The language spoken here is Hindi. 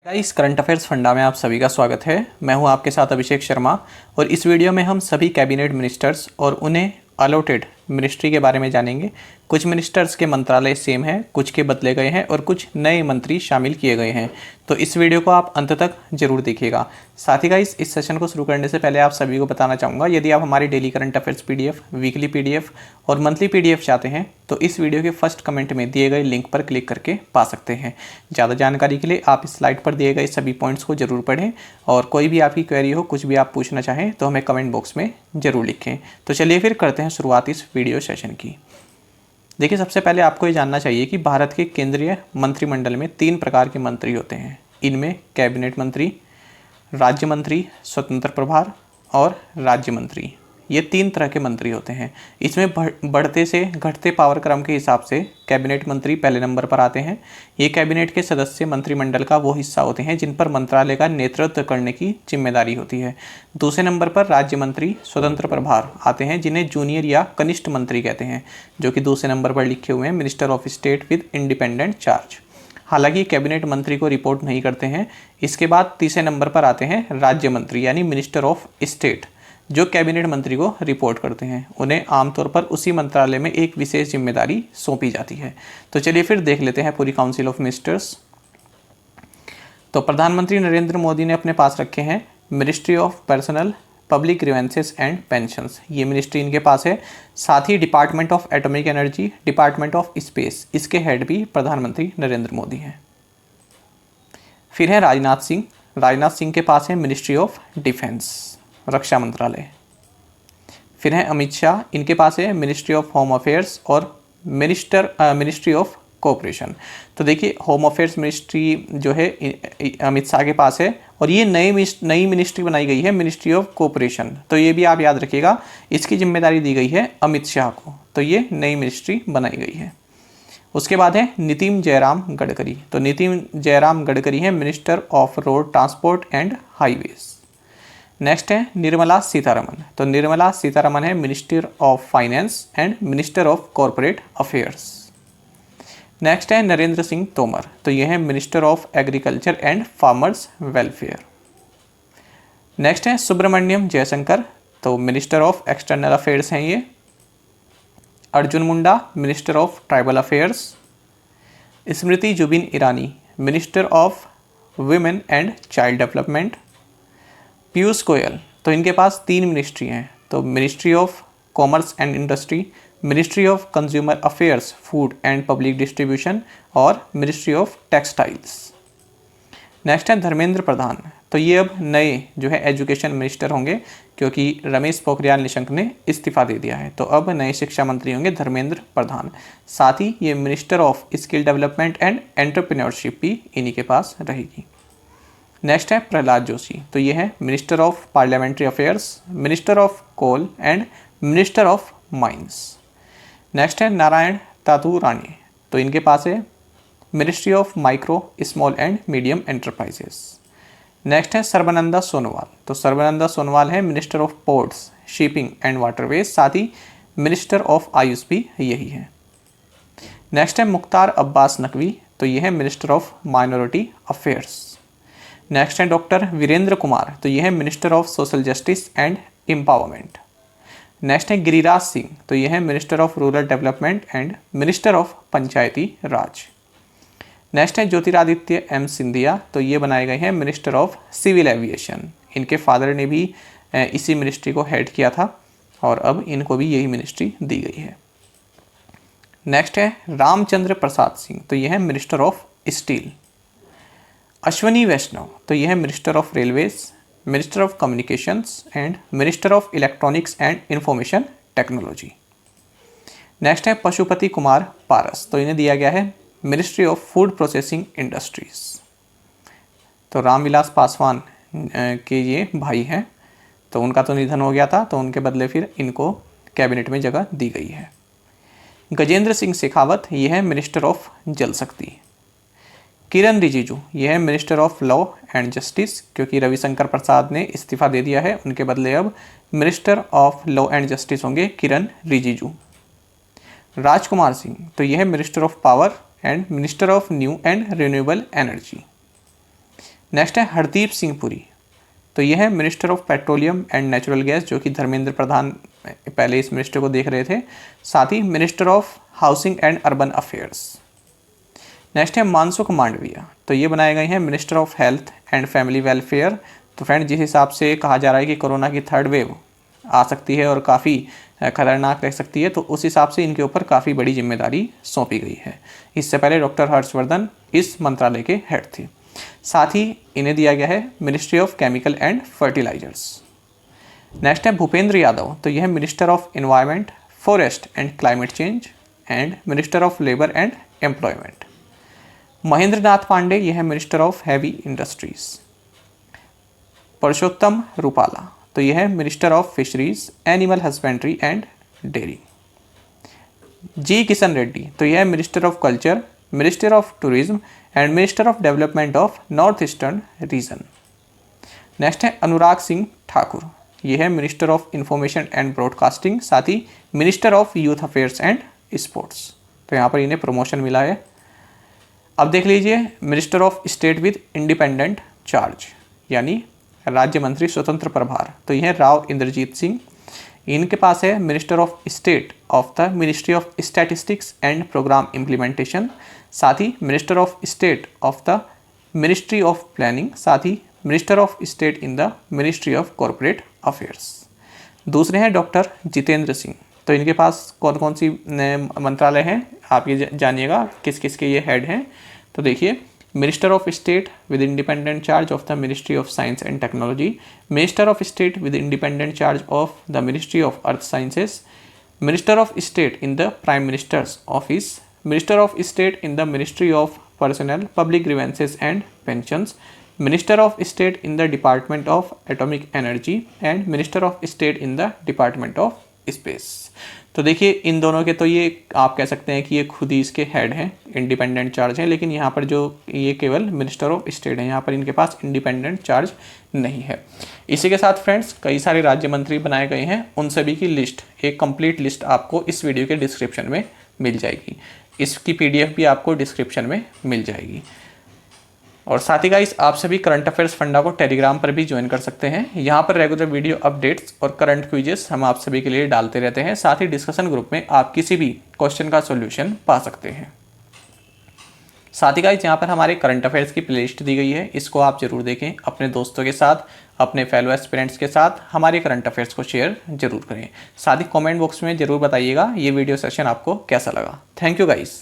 इस करंट अफेयर्स फंडा में आप सभी का स्वागत है। मैं हूं आपके साथ अभिषेक शर्मा और इस वीडियो में हम सभी कैबिनेट मिनिस्टर्स और उन्हें अलॉटेड मिनिस्ट्री के बारे में जानेंगे। कुछ मिनिस्टर्स के मंत्रालय सेम हैं, कुछ के बदले गए हैं और कुछ नए मंत्री शामिल किए गए हैं। तो इस वीडियो को आप अंत तक जरूर देखिएगा। साथ ही गाइस, इस सेशन को शुरू करने से पहले आप सभी को बताना चाहूँगा, यदि आप हमारी daily current affairs PDF, weekly PDF और मंथली पीडीएफ चाहते हैं तो इस वीडियो के फर्स्ट कमेंट में दिए गए लिंक पर क्लिक करके पा सकते हैं। ज़्यादा जानकारी के लिए आप इस स्लाइड पर दिए गए सभी पॉइंट्स को जरूर पढ़ें और कोई भी आपकी क्वेरी हो, कुछ भी आप पूछना चाहें तो हमें कमेंट बॉक्स में ज़रूर लिखें। तो चलिए फिर करते हैं शुरुआत इस वीडियो सेशन की। देखिए, सबसे पहले आपको ये जानना चाहिए कि भारत के केंद्रीय मंत्रिमंडल में 3 प्रकार के मंत्री होते हैं। इनमें कैबिनेट मंत्री, राज्य मंत्री, स्वतंत्र प्रभार और राज्य मंत्री, ये 3 तरह के मंत्री होते हैं। इसमें बढ़ते से घटते पावर क्रम के हिसाब से कैबिनेट मंत्री पहले नंबर पर आते हैं। ये कैबिनेट के सदस्य मंत्रिमंडल का वो हिस्सा होते हैं जिन पर मंत्रालय का नेतृत्व करने की जिम्मेदारी होती है। दूसरे नंबर पर राज्य मंत्री, स्वतंत्र प्रभार आते हैं, जिन्हें जूनियर या कनिष्ठ मंत्री कहते हैं, जो कि दूसरे नंबर पर लिखे हुए हैं minister of state with independent charge. हालांकि कैबिनेट मंत्री को रिपोर्ट नहीं करते हैं। इसके बाद तीसरे नंबर पर आते हैं राज्य मंत्री यानी मिनिस्टर ऑफ स्टेट, जो कैबिनेट मंत्री को रिपोर्ट करते हैं। उन्हें आमतौर पर उसी मंत्रालय में एक विशेष जिम्मेदारी सौंपी जाती है। तो चलिए फिर देख लेते हैं पूरी काउंसिल ऑफ मिनिस्टर्स। तो प्रधानमंत्री नरेंद्र मोदी ने अपने पास रखे हैं ministry of personnel, public grievances and pensions, ये मिनिस्ट्री इनके पास है। साथ ही department of atomic energy, department of space, इसके हेड भी प्रधानमंत्री नरेंद्र मोदी हैं। फिर है राजनाथ सिंह। राजनाथ सिंह के पास है मिनिस्ट्री ऑफ डिफेंस, रक्षा मंत्रालय। फिर है अमित शाह, इनके पास है मिनिस्ट्री ऑफ होम अफेयर्स और मिनिस्ट्री ऑफ कोऑपरेशन। तो देखिए, होम अफेयर्स मिनिस्ट्री जो है अमित शाह के पास है और ये नई मिनिस्ट्री बनाई गई है मिनिस्ट्री ऑफ कोऑपरेशन। तो ये भी आप याद रखिएगा, इसकी जिम्मेदारी दी गई है अमित शाह को। तो ये नई मिनिस्ट्री बनाई गई है। उसके बाद है नितिन जयराम गडकरी। तो नितिन जयराम गडकरी है minister of road transport and highways. Next है निर्मला सीतारमन। तो निर्मला सीतारमन है minister of finance and minister of corporate affairs. Next है नरेंद्र सिंह तोमर। तो ये है minister of agriculture and farmers welfare. Next है सुब्रमण्यम जयशंकर। तो मिनिस्टर ऑफ एक्सटर्नल अफेयर्स हैं ये। Arjun Munda minister of tribal affairs. Smriti Zubin Irani minister of women and child development. Piyush Goyal, तो इनके पास 3 मिनिस्ट्री हैं। तो ministry of commerce and industry, ministry of consumer affairs, food and public distribution और मिनिस्ट्री ऑफ टेक्सटाइल्स। नेक्स्ट है धर्मेंद्र प्रधान। तो ये अब नए जो है एजुकेशन मिनिस्टर होंगे, क्योंकि रमेश पोखरियाल निशंक ने इस्तीफा दे दिया है। तो अब नए शिक्षा मंत्री होंगे धर्मेंद्र प्रधान। साथ ही ये minister of skill development and entrepreneurship भी इन्हीं के पास रहेगी। नेक्स्ट है प्रहलाद जोशी। तो ये है minister of parliamentary affairs, minister of coal and minister of mines. Next है नारायण तातुरानी। तो इनके पास है ministry of micro, small and medium enterprises. Next है सर्बानंदा सोनोवाल। तो सर्बानंदा सोनोवाल है minister of ports, shipping and waterways. साथ ही मिनिस्टर ऑफ आयुष भी यही है। नेक्स्ट है मुख्तार अब्बास नकवी। तो ये है minister of minority affairs. Next है डॉक्टर वीरेंद्र कुमार। तो ये है minister of social justice and empowerment. Next है गिरिराज सिंह। तो ये है minister of rural development and minister of Panchayati Raj. Next है ज्योतिरादित्य एम सिंधिया। तो ये बनाए गए हैं मिनिस्टर ऑफ सिविल एविएशन। इनके फादर ने भी इसी मिनिस्ट्री को हेड किया था और अब इनको भी यही मिनिस्ट्री दी गई है। नेक्स्ट है रामचंद्र प्रसाद सिंह। तो ये है मिनिस्टर ऑफ स्टील। अश्वनी वैष्णव। तो यह है minister of railways, minister of communications and minister of electronics and information technology. Next है पशुपति कुमार पारस। तो इन्हें दिया गया है ministry of food processing industries. तो रामविलास पासवान के ये भाई हैं। तो उनका तो निधन हो गया था, तो उनके बदले फिर इनको कैबिनेट में जगह दी गई है। गजेंद्र सिंह शेखावत, ये है मिनिस्टर ऑफ जल शक्ति। किरण रिजिजू, ये है minister of law and justice, क्योंकि रविशंकर प्रसाद ने इस्तीफा दे दिया है, उनके बदले अब minister of law and justice होंगे किरण रिजिजू। राजकुमार सिंह, तो यह है minister of power and minister of new and renewable energy. Next है हरदीप सिंह पुरी, तो यह है minister of petroleum and natural gas, जो कि धर्मेंद्र प्रधान पहले इस मिनिस्टर को देख रहे थे। साथ ही minister of housing and urban affairs. Next है मानसुख मांडविया, तो ये बनाए गए हैं minister of health and family welfare. तो फ्रेंड, जिस हिसाब से कहा जा रहा है कि कोरोना की थर्ड वेव आ सकती है और काफ़ी खतरनाक रह सकती है, तो उस हिसाब से इनके ऊपर काफ़ी बड़ी जिम्मेदारी सौंपी गई है। इससे पहले डॉक्टर हर्षवर्धन इस मंत्रालय के हेड थे। साथ ही इन्हें दिया गया है ministry of chemical and fertilisers. Next है भूपेंद्र यादव, तो यह minister of environment, forest and climate change and minister of labour and employment. Mahendra Nath Pandey, यह है minister of heavy industries. Parshottam Rupala, तो यह है minister of fisheries, animal husbandry and dairy. G Kishan Reddy, तो यह है minister of culture, minister of tourism and minister of development of north eastern region. Next है अनुराग सिंह ठाकुर, यह है minister of information and broadcasting, साथ ही minister of youth affairs and sports. तो यहाँ पर इन्हें प्रमोशन मिला है। अब देख लीजिए minister of state with independent charge, यानी राज्य मंत्री स्वतंत्र प्रभार, तो यह राव इंद्रजीत सिंह। इनके पास है minister of state of the ministry of statistics and programme implementation, साथ ही minister of state of the ministry of planning, साथ ही minister of state in the ministry of corporate affairs. दूसरे हैं डॉक्टर जितेंद्र सिंह, तो इनके पास कौन कौन सी मंत्रालय हैं आप ये जानिएगा, किस किस के ये हेड हैं। तो देखिए, minister of state with independent charge of the ministry of science and technology, minister of state with independent charge of the ministry of earth sciences, minister of state in the prime minister's office, minister of state in the ministry of personnel public grievances and pensions, minister of state in the department of atomic energy and minister of state in the department of space. तो देखिए, इन दोनों के तो ये आप कह सकते हैं कि ये खुद ही इसके हेड हैं, इंडिपेंडेंट चार्ज है, लेकिन यहाँ पर जो ये केवल मिनिस्टर ऑफ स्टेट है, यहाँ पर इनके पास इंडिपेंडेंट चार्ज नहीं है। इसी के साथ फ्रेंड्स, कई सारे राज्य मंत्री बनाए गए हैं, उन सभी की लिस्ट, एक कंप्लीट लिस्ट आपको इस वीडियो के डिस्क्रिप्शन में मिल जाएगी। इसकी PDF भी आपको डिस्क्रिप्शन में मिल जाएगी। और साथ ही गाइस, आप सभी करंट अफेयर्स फंडा को टेलीग्राम पर भी ज्वाइन कर सकते हैं। यहाँ पर रेगुलर वीडियो अपडेट्स और करंट क्विजेस हम आप सभी के लिए डालते रहते हैं। साथ ही डिस्कशन ग्रुप में आप किसी भी क्वेश्चन का सॉल्यूशन पा सकते हैं। साथ ही गाइस, यहाँ पर हमारे करंट अफेयर्स की प्लेलिस्ट दी गई है, इसको आप जरूर देखें। अपने दोस्तों के साथ, अपने फेलो एस्पिरेंट्स के साथ हमारे करंट अफेयर्स को शेयर जरूर करें। साथ ही कॉमेंट बॉक्स में जरूर बताइएगा ये वीडियो सेशन आपको कैसा लगा। Thank you guys.